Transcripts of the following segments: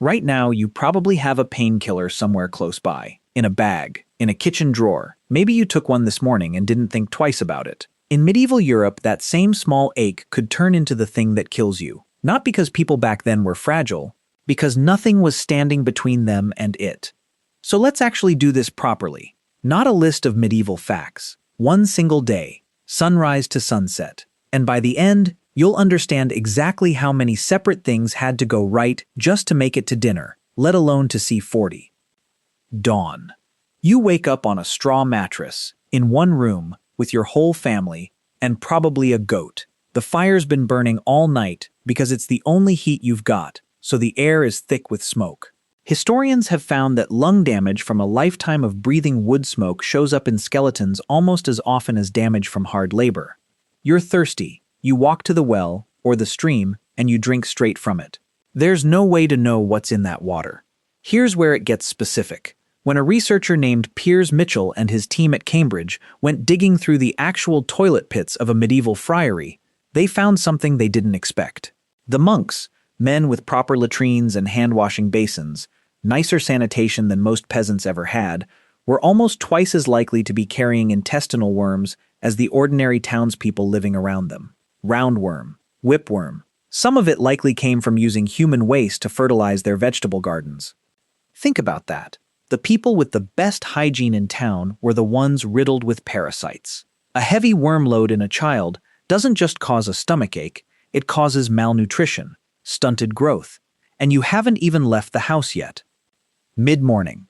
Right now, you probably have a painkiller somewhere close by, in a bag, in a kitchen drawer. Maybe you took one this morning and didn't think twice about it. In medieval Europe, that same small ache could turn into the thing that kills you. Not because people back then were fragile, because nothing was standing between them and it. So let's actually do this properly. Not a list of medieval facts. One single day, sunrise to sunset. And by the end, you'll understand exactly how many separate things had to go right just to make it to dinner, let alone to see 40. Dawn. You wake up on a straw mattress, in one room, with your whole family, and probably a goat. The fire's been burning all night because it's the only heat you've got, so the air is thick with smoke. Historians have found that lung damage from a lifetime of breathing wood smoke shows up in skeletons almost as often as damage from hard labor. You're thirsty. You walk to the well, or the stream, and you drink straight from it. There's no way to know what's in that water. Here's where it gets specific. When a researcher named Piers Mitchell and his team at Cambridge went digging through the actual toilet pits of a medieval friary, they found something they didn't expect. The monks, men with proper latrines and hand-washing basins, nicer sanitation than most peasants ever had, were almost twice as likely to be carrying intestinal worms as the ordinary townspeople living around them. Roundworm, whipworm. Some of it likely came from using human waste to fertilize their vegetable gardens. Think about that. The people with the best hygiene in town were the ones riddled with parasites. A heavy worm load in a child doesn't just cause a stomachache, it causes malnutrition, stunted growth, and you haven't even left the house yet. Mid-morning.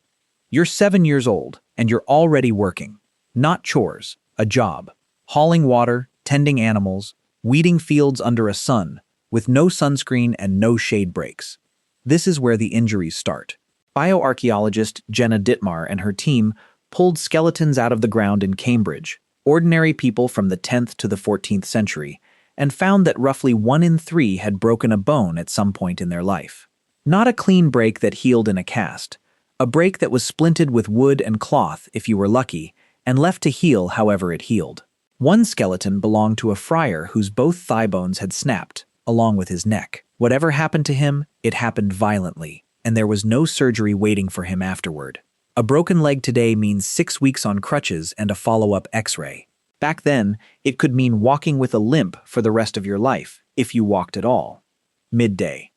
You're 7 years old, and you're already working. Not chores, a job. Hauling water, tending animals, weeding fields under a sun, with no sunscreen and no shade breaks. This is where the injuries start. Bioarchaeologist Jenna Dittmar and her team pulled skeletons out of the ground in Cambridge, ordinary people from the 10th to the 14th century, and found that roughly 1 in 3 had broken a bone at some point in their life. Not a clean break that healed in a cast, a break that was splinted with wood and cloth if you were lucky, and left to heal however it healed. One skeleton belonged to a friar whose both thigh bones had snapped, along with his neck. Whatever happened to him, it happened violently, and there was no surgery waiting for him afterward. A broken leg today means 6 weeks on crutches and a follow-up X-ray. Back then, it could mean walking with a limp for the rest of your life, if you walked at all. Midday.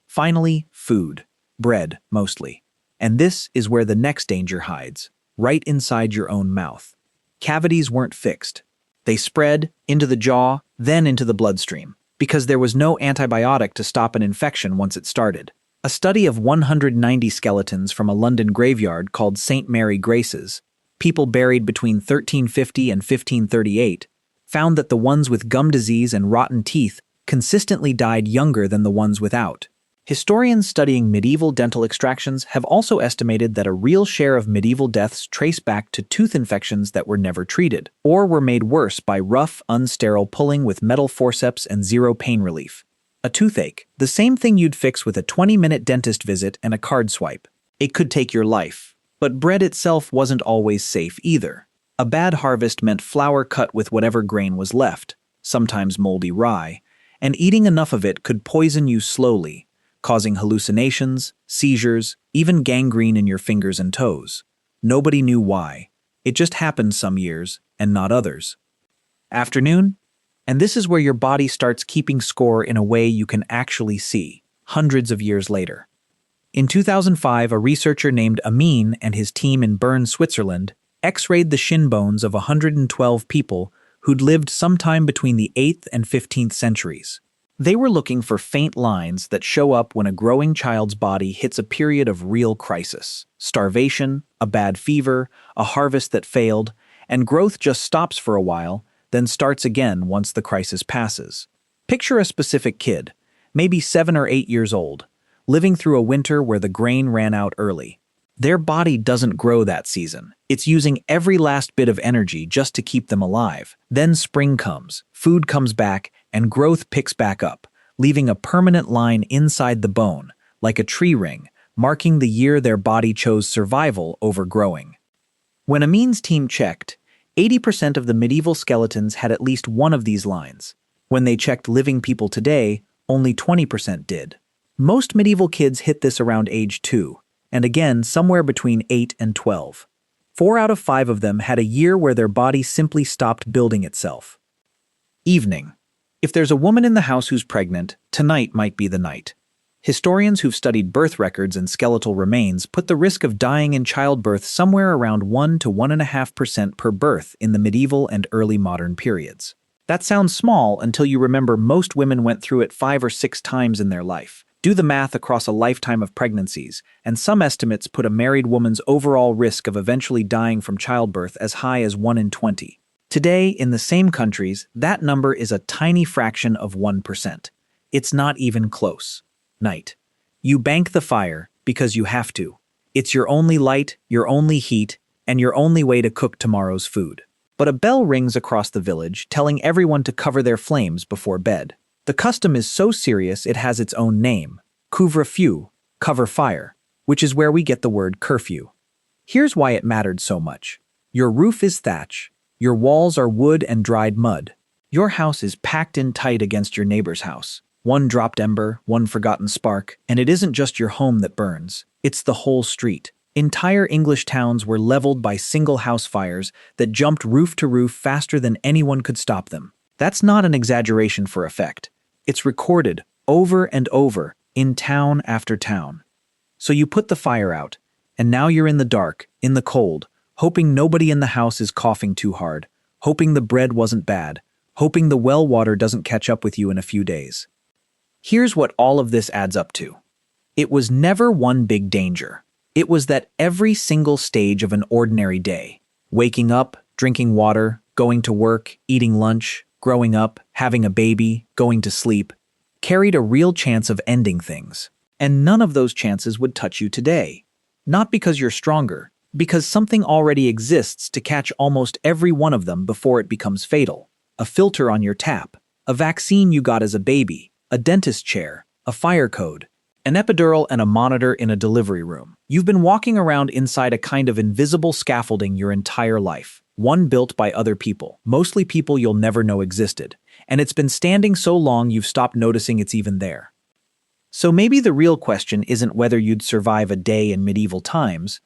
Finally, food. Bread, mostly. And this is where the next danger hides, right inside your own mouth. Cavities weren't fixed. They spread into the jaw, then into the bloodstream, because there was no antibiotic to stop an infection once it started. A study of 190 skeletons from a London graveyard called St. Mary Grace's, people buried between 1350 and 1538, found that the ones with gum disease and rotten teeth consistently died younger than the ones without. Historians studying medieval dental extractions have also estimated that a real share of medieval deaths trace back to tooth infections that were never treated, or were made worse by rough, unsterile pulling with metal forceps and zero pain relief. A toothache, the same thing you'd fix with a 20-minute dentist visit and a card swipe. It could take your life. But bread itself wasn't always safe either. A bad harvest meant flour cut with whatever grain was left, sometimes moldy rye, and eating enough of it could poison you slowly, causing hallucinations, seizures, even gangrene in your fingers and toes. Nobody knew why. It just happened some years, and not others. Afternoon? And this is where your body starts keeping score in a way you can actually see, hundreds of years later. In 2005, a researcher named Amin and his team in Bern, Switzerland, X-rayed the shin bones of 112 people who'd lived sometime between the 8th and 15th centuries. They were looking for faint lines that show up when a growing child's body hits a period of real crisis. Starvation, a bad fever, a harvest that failed, and growth just stops for a while, then starts again once the crisis passes. Picture a specific kid, maybe 7 or 8 years old, living through a winter where the grain ran out early. Their body doesn't grow that season. It's using every last bit of energy just to keep them alive. Then spring comes, food comes back, and growth picks back up, leaving a permanent line inside the bone, like a tree ring, marking the year their body chose survival over growing. When Amin's team checked, 80% of the medieval skeletons had at least one of these lines. When they checked living people today, only 20% did. Most medieval kids hit this around age 2, and again somewhere between 8 and 12. 4 out of 5 of them had a year where their body simply stopped building itself. Evening. If there's a woman in the house who's pregnant, tonight might be the night. Historians who've studied birth records and skeletal remains put the risk of dying in childbirth somewhere around 1 to 1.5% per birth in the medieval and early modern periods. That sounds small until you remember most women went through it 5 or 6 times in their life. Do the math across a lifetime of pregnancies, and some estimates put a married woman's overall risk of eventually dying from childbirth as high as 1 in 20. Today, in the same countries, that number is a tiny fraction of 1%. It's not even close. Night. You bank the fire because you have to. It's your only light, your only heat, and your only way to cook tomorrow's food. But a bell rings across the village, telling everyone to cover their flames before bed. The custom is so serious it has its own name, couvre-feu, cover fire, which is where we get the word curfew. Here's why it mattered so much. Your roof is thatch, your walls are wood and dried mud. Your house is packed in tight against your neighbor's house. One dropped ember, one forgotten spark, and it isn't just your home that burns, it's the whole street. Entire English towns were leveled by single house fires that jumped roof to roof faster than anyone could stop them. That's not an exaggeration for effect. It's recorded over and over in town after town. So you put the fire out, and now you're in the dark, in the cold, hoping nobody in the house is coughing too hard, hoping the bread wasn't bad, hoping the well water doesn't catch up with you in a few days. Here's what all of this adds up to. It was never one big danger. It was that every single stage of an ordinary day, waking up, drinking water, going to work, eating lunch, growing up, having a baby, going to sleep, carried a real chance of ending things. And none of those chances would touch you today. Not because you're stronger, because something already exists to catch almost every one of them before it becomes fatal. A filter on your tap, a vaccine you got as a baby, a dentist chair, a fire code, an epidural and a monitor in a delivery room. You've been walking around inside a kind of invisible scaffolding your entire life, one built by other people, mostly people you'll never know existed, and it's been standing so long you've stopped noticing it's even there. So maybe the real question isn't whether you'd survive a day in medieval times.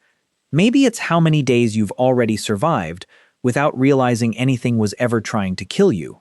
Maybe it's how many days you've already survived without realizing anything was ever trying to kill you.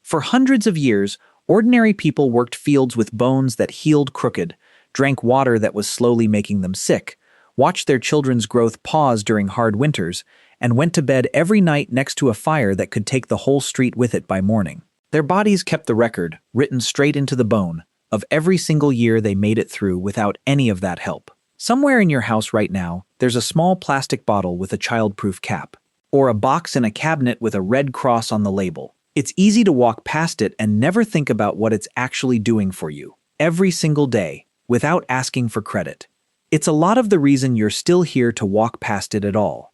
For hundreds of years, ordinary people worked fields with bones that healed crooked, drank water that was slowly making them sick, watched their children's growth pause during hard winters, and went to bed every night next to a fire that could take the whole street with it by morning. Their bodies kept the record, written straight into the bone, of every single year they made it through without any of that help. Somewhere in your house right now, there's a small plastic bottle with a child-proof cap, or a box in a cabinet with a red cross on the label. It's easy to walk past it and never think about what it's actually doing for you, every single day, without asking for credit. It's a lot of the reason you're still here to walk past it at all.